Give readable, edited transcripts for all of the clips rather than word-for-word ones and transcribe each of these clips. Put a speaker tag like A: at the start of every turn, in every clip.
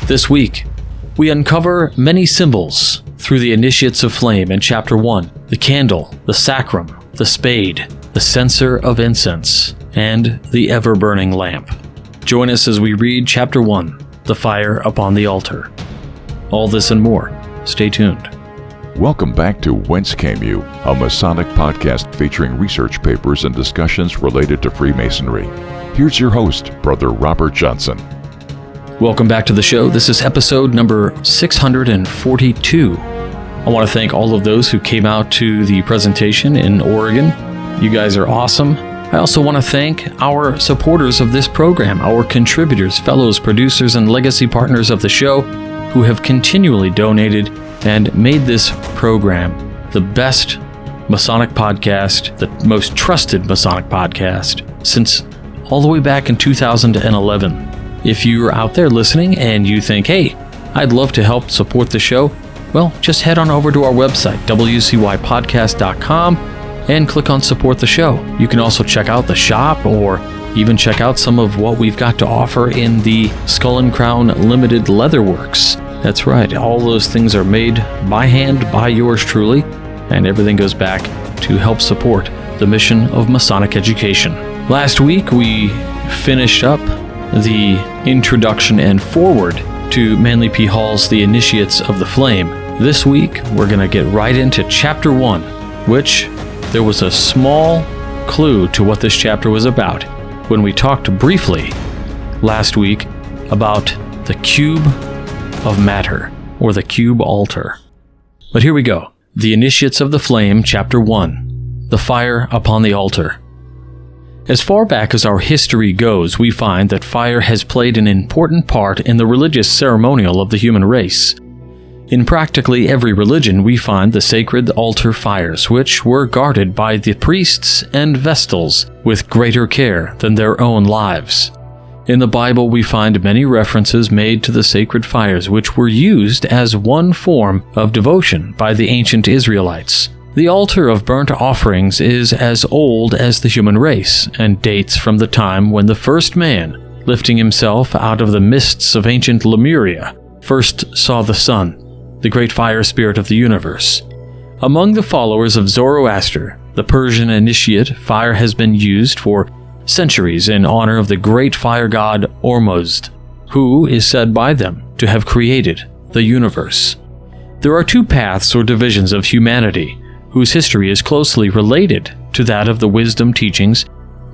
A: This week, we uncover many symbols through the initiates of flame in Chapter 1, the candle, the sacrum, the spade, the censer of incense, and the ever-burning lamp. Join us as we read Chapter 1, the fire upon the altar. All this and more. Stay tuned.
B: Welcome back to Whence Came You, a Masonic podcast featuring research papers and discussions related to Freemasonry. Here's your host, Brother Robert Johnson.
A: Welcome back to the show. This is episode number 642. I want to thank all of those who came out to the presentation in Oregon. You guys are awesome. I also want to thank our supporters of this program, our contributors, fellows, producers, and legacy partners of the show who have continually donated and made this program the best Masonic podcast, the most trusted Masonic podcast since all the way back in 2011. If you're out there listening and you think, hey, I'd love to help support the show, well, just head on over to our website, wcypodcast.com, and click on Support the Show. You can also check out the shop or even check out some of what we've got to offer in the Skull and Crown Limited Leatherworks. That's right, all those things are made by hand by yours truly, and everything goes back to help support the mission of Masonic education. Last week, we finished up the introduction and forward to Manly P. Hall's The Initiates of the Flame. This week, we're going to get right into Chapter 1, which there was a small clue to what this chapter was about when we talked briefly last week about the cube of matter, or the cube altar. But here we go. The Initiates of the Flame, Chapter 1, the fire upon the altar. As far back as our history goes, we find that fire has played an important part in the religious ceremonial of the human race. In practically every religion, we find the sacred altar fires, which were guarded by the priests and vestals with greater care than their own lives. In the Bible, we find many references made to the sacred fires, which were used as one form of devotion by the ancient Israelites. The altar of burnt offerings is as old as the human race and dates from the time when the first man, lifting himself out of the mists of ancient Lemuria, first saw the sun, the great fire spirit of the universe. Among the followers of Zoroaster, the Persian initiate, fire has been used for centuries in honor of the great fire god Ormuzd, who is said by them to have created the universe. There are two paths or divisions of humanity whose history is closely related to that of the wisdom teachings.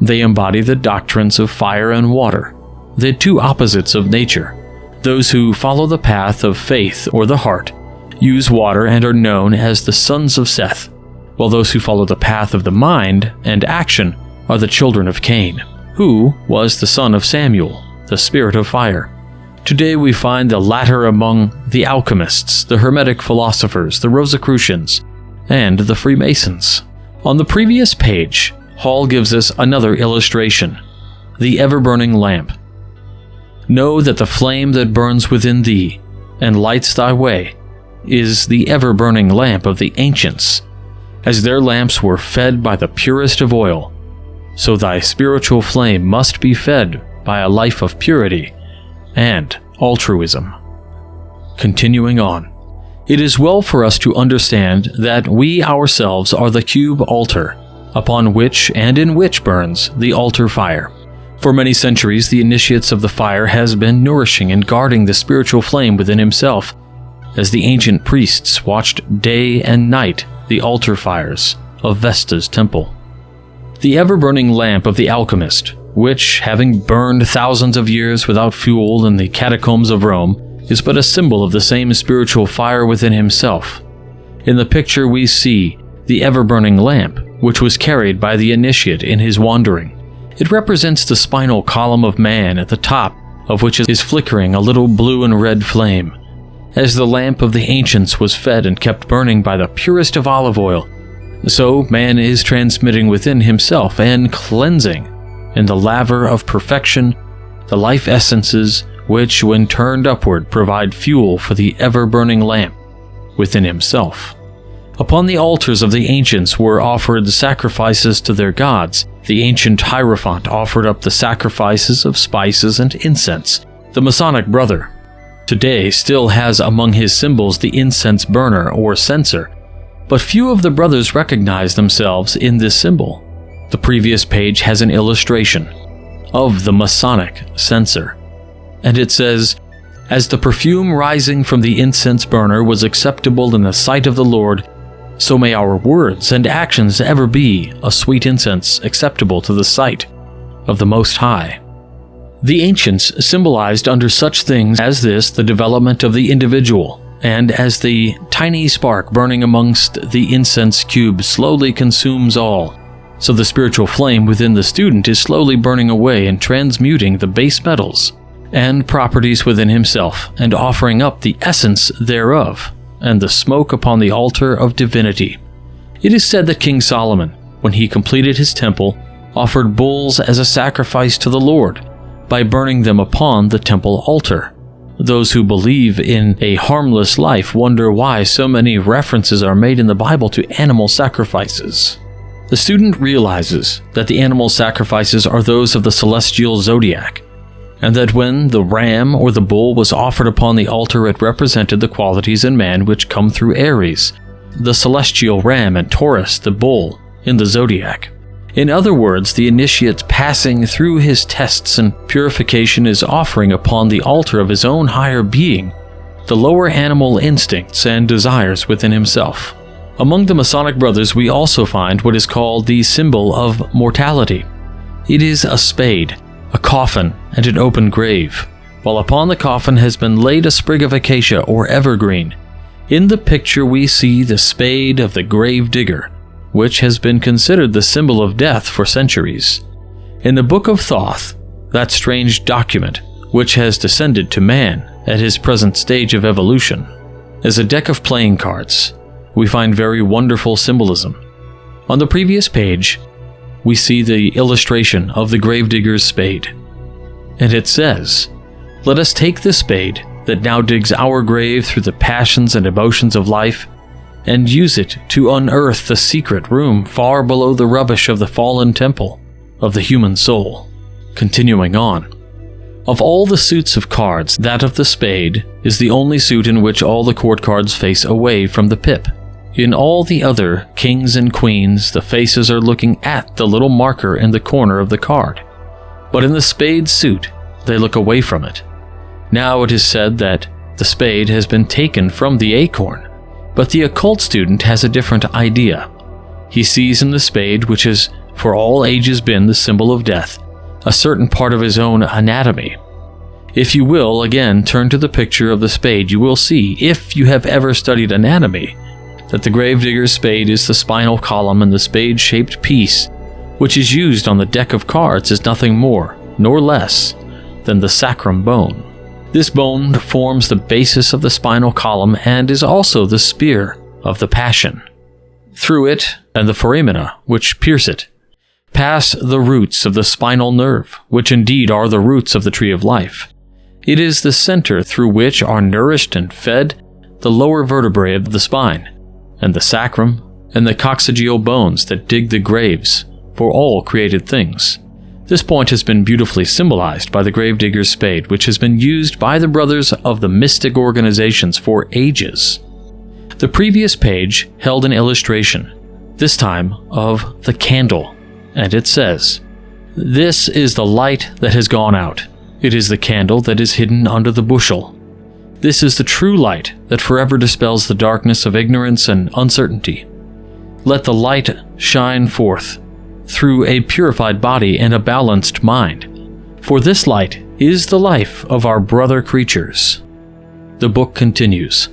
A: They embody the doctrines of fire and water, the two opposites of nature. Those who follow the path of faith or the heart use water and are known as the sons of Seth, while those who follow the path of the mind and action are the children of Cain, who was the son of Samuel, the spirit of fire. Today we find the latter among the alchemists, the Hermetic philosophers, the Rosicrucians, and the Freemasons. On the previous page, Hall gives us another illustration, the ever-burning lamp. Know that the flame that burns within thee and lights thy way is the ever-burning lamp of the ancients. As their lamps were fed by the purest of oil, so thy spiritual flame must be fed by a life of purity and altruism. Continuing on. It is well for us to understand that we ourselves are the cube altar, upon which and in which burns the altar fire. For many centuries, the initiates of the fire has been nourishing and guarding the spiritual flame within himself, as the ancient priests watched day and night the altar fires of Vesta's temple. The ever-burning lamp of the alchemist, which, having burned thousands of years without fuel in the catacombs of Rome, is but a symbol of the same spiritual fire within himself. In the picture we see the ever-burning lamp, which was carried by the initiate in his wandering. It represents the spinal column of man, at the top of which is flickering a little blue and red flame. As the lamp of the ancients was fed and kept burning by the purest of olive oil, so man is transmitting within himself and cleansing in the laver of perfection the life essences which, when turned upward, provide fuel for the ever-burning lamp within himself. Upon the altars of the ancients were offered sacrifices to their gods. The ancient Hierophant offered up the sacrifices of spices and incense. The Masonic brother today still has among his symbols the incense burner or censer, but few of the brothers recognize themselves in this symbol. The previous page has an illustration of the Masonic censer, and it says, "As the perfume rising from the incense burner was acceptable in the sight of the Lord, so may our words and actions ever be a sweet incense acceptable to the sight of the Most High." The ancients symbolized under such things as this the development of the individual, and as the tiny spark burning amongst the incense cube slowly consumes all, so the spiritual flame within the student is slowly burning away and transmuting the base metals and properties within himself, and offering up the essence thereof, and the smoke upon the altar of divinity. It is said that King Solomon, when he completed his temple, offered bulls as a sacrifice to the Lord, by burning them upon the temple altar. Those who believe in a harmless life wonder why so many references are made in the Bible to animal sacrifices. The student realizes that the animal sacrifices are those of the celestial zodiac, and that when the ram or the bull was offered upon the altar, it represented the qualities in man which come through Aries, the celestial ram, and Taurus, the bull, in the zodiac. In other words, the initiate passing through his tests and purification is offering upon the altar of his own higher being the lower animal instincts and desires within himself. Among the Masonic brothers we also find what is called the symbol of mortality. It is a spade, a coffin, and an open grave, while upon the coffin has been laid a sprig of acacia or evergreen. In the picture we see the spade of the grave digger, which has been considered the symbol of death for centuries. In the Book of Thoth, that strange document which has descended to man at his present stage of evolution, as a deck of playing cards, we find very wonderful symbolism. On the previous page, we see the illustration of the gravedigger's spade, and it says, "Let us take the spade that now digs our grave through the passions and emotions of life, and use it to unearth the secret room far below the rubbish of the fallen temple of the human soul." Continuing on, "Of all the suits of cards, that of the spade is the only suit in which all the court cards face away from the pip. In all the other kings and queens, the faces are looking at the little marker in the corner of the card, but in the spade suit, they look away from it. Now it is said that the spade has been taken from the acorn, but the occult student has a different idea. He sees in the spade, which has for all ages been the symbol of death, a certain part of his own anatomy. If you will again turn to the picture of the spade, you will see, if you have ever studied anatomy, that the gravedigger's spade is the spinal column, and the spade-shaped piece, which is used on the deck of cards, is nothing more nor less than the sacrum bone. This bone forms the basis of the spinal column and is also the spear of the passion. Through it, and the foramina, which pierce it, pass the roots of the spinal nerve, which indeed are the roots of the tree of life. It is the center through which are nourished and fed the lower vertebrae of the spine, and the sacrum, and the coccygeal bones that dig the graves for all created things. This point has been beautifully symbolized by the gravedigger's spade, which has been used by the brothers of the mystic organizations for ages. The previous page held an illustration, this time of the candle, and it says, "This is the light that has gone out. It is the candle that is hidden under the bushel. This is the true light that forever dispels the darkness of ignorance and uncertainty. Let the light shine forth through a purified body and a balanced mind, for this light is the life of our brother creatures." The book continues,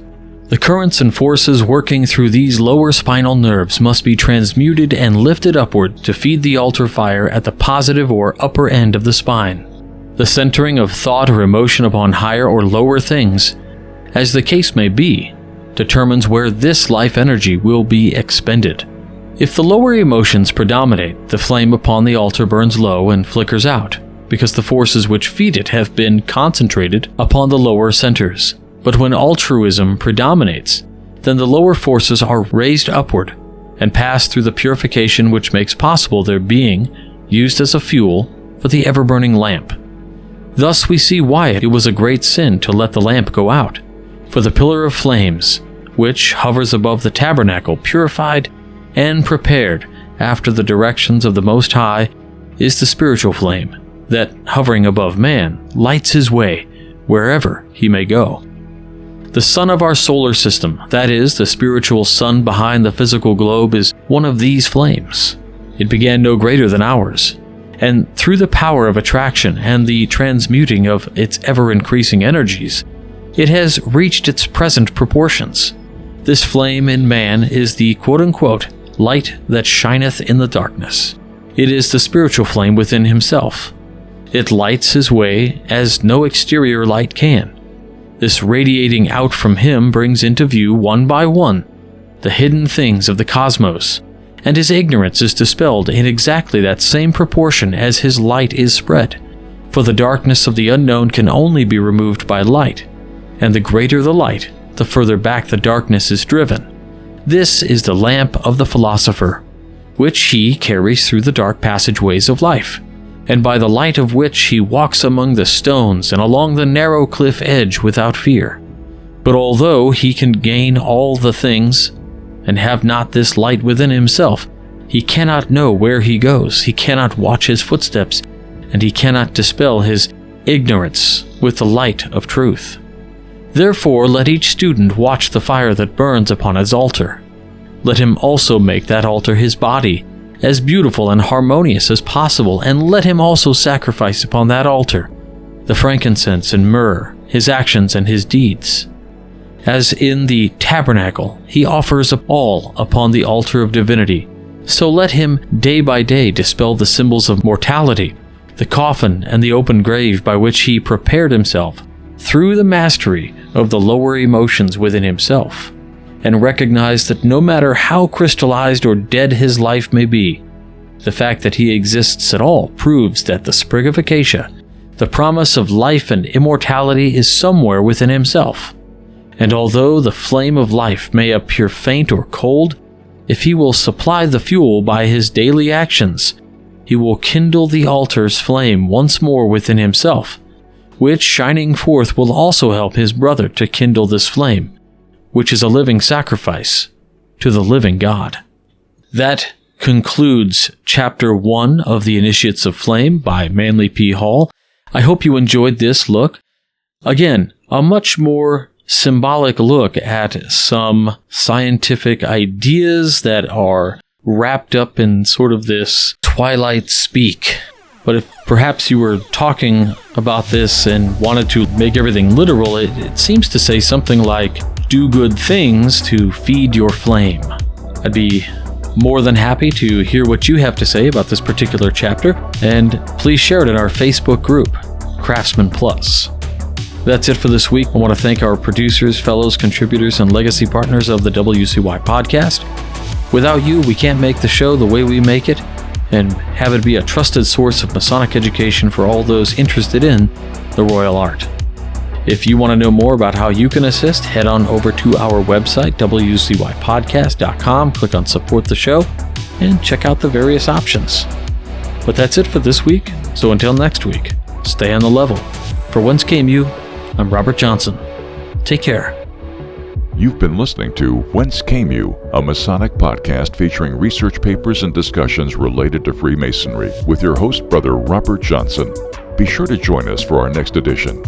A: "The currents and forces working through these lower spinal nerves must be transmuted and lifted upward to feed the altar fire at the positive or upper end of the spine. The centering of thought or emotion upon higher or lower things, as the case may be, determines where this life energy will be expended. If the lower emotions predominate, the flame upon the altar burns low and flickers out, because the forces which feed it have been concentrated upon the lower centers. But when altruism predominates, then the lower forces are raised upward and pass through the purification which makes possible their being used as a fuel for the ever-burning lamp. Thus we see why it was a great sin to let the lamp go out. For the pillar of flames, which hovers above the tabernacle, purified and prepared after the directions of the Most High, is the spiritual flame that, hovering above man, lights his way wherever he may go. The sun of our solar system, that is, the spiritual sun behind the physical globe, is one of these flames. It began no greater than ours, and through the power of attraction and the transmuting of its ever-increasing energies, it has reached its present proportions. This flame in man is the quote-unquote light that shineth in the darkness. It is the spiritual flame within himself. It lights his way as no exterior light can. This radiating out from him brings into view one by one the hidden things of the cosmos, and his ignorance is dispelled in exactly that same proportion as his light is spread. For the darkness of the unknown can only be removed by light, and the greater the light, the further back the darkness is driven. This is the lamp of the philosopher, which he carries through the dark passageways of life, and by the light of which he walks among the stones and along the narrow cliff edge without fear. But although he can gain all the things, and have not this light within himself, he cannot know where he goes, he cannot watch his footsteps, and he cannot dispel his ignorance with the light of truth. Therefore, let each student watch the fire that burns upon his altar. Let him also make that altar his body, as beautiful and harmonious as possible, and let him also sacrifice upon that altar the frankincense and myrrh, his actions and his deeds. As in the tabernacle, he offers all upon the altar of divinity, so let him day by day dispel the symbols of mortality, the coffin and the open grave by which he prepared himself through the mastery of the lower emotions within himself, and recognize that no matter how crystallized or dead his life may be, the fact that he exists at all proves that the sprig of acacia, the promise of life and immortality, is somewhere within himself. And although the flame of life may appear faint or cold, if he will supply the fuel by his daily actions, he will kindle the altar's flame once more within himself, which shining forth will also help his brother to kindle this flame, which is a living sacrifice to the living God. That concludes Chapter 1 of The Initiates of Flame by Manly P. Hall. I hope you enjoyed this look. Again, a much more symbolic look at some scientific ideas that are wrapped up in sort of this twilight speak. But if perhaps you were talking about this and wanted to make everything literal, it seems to say something like, do good things to feed your flame. I'd be more than happy to hear what you have to say about this particular chapter, and please share it in our Facebook group, Craftsman Plus. That's it for this week. I want to thank our producers, fellows, contributors, and legacy partners of the WCY podcast. Without you, we can't make the show the way we make it, and have it be a trusted source of Masonic education for all those interested in the royal art. If you want to know more about how you can assist, head on over to our website, wcypodcast.com, click on Support the Show, and check out the various options. But that's it for this week, so until next week, stay on the level. For Whence Came You, I'm Robert Johnson. Take care.
B: You've been listening to Whence Came You, a Masonic podcast featuring research papers and discussions related to Freemasonry with your host, Brother Robert Johnson. Be sure to join us for our next edition.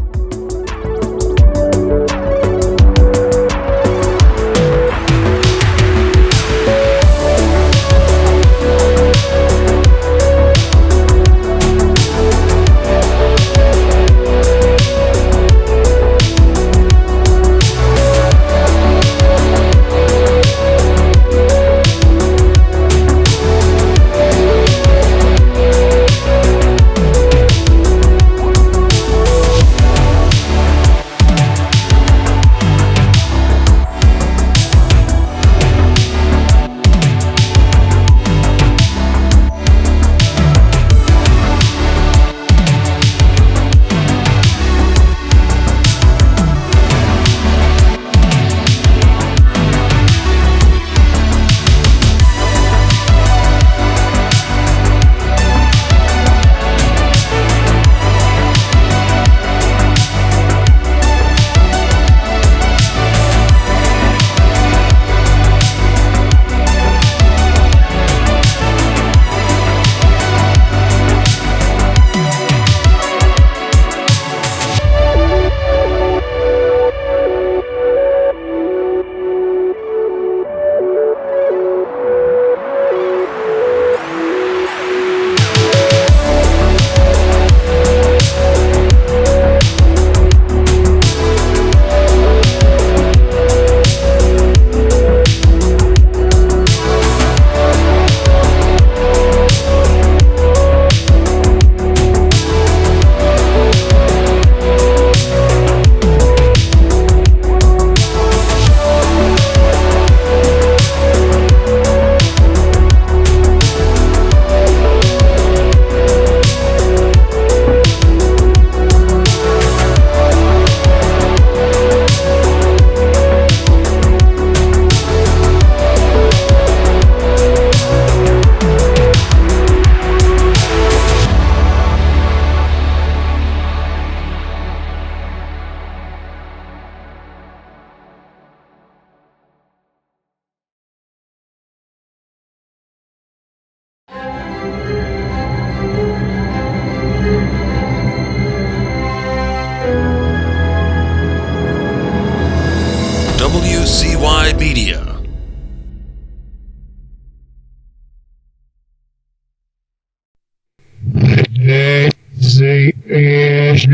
C: WCY Media.
D: This is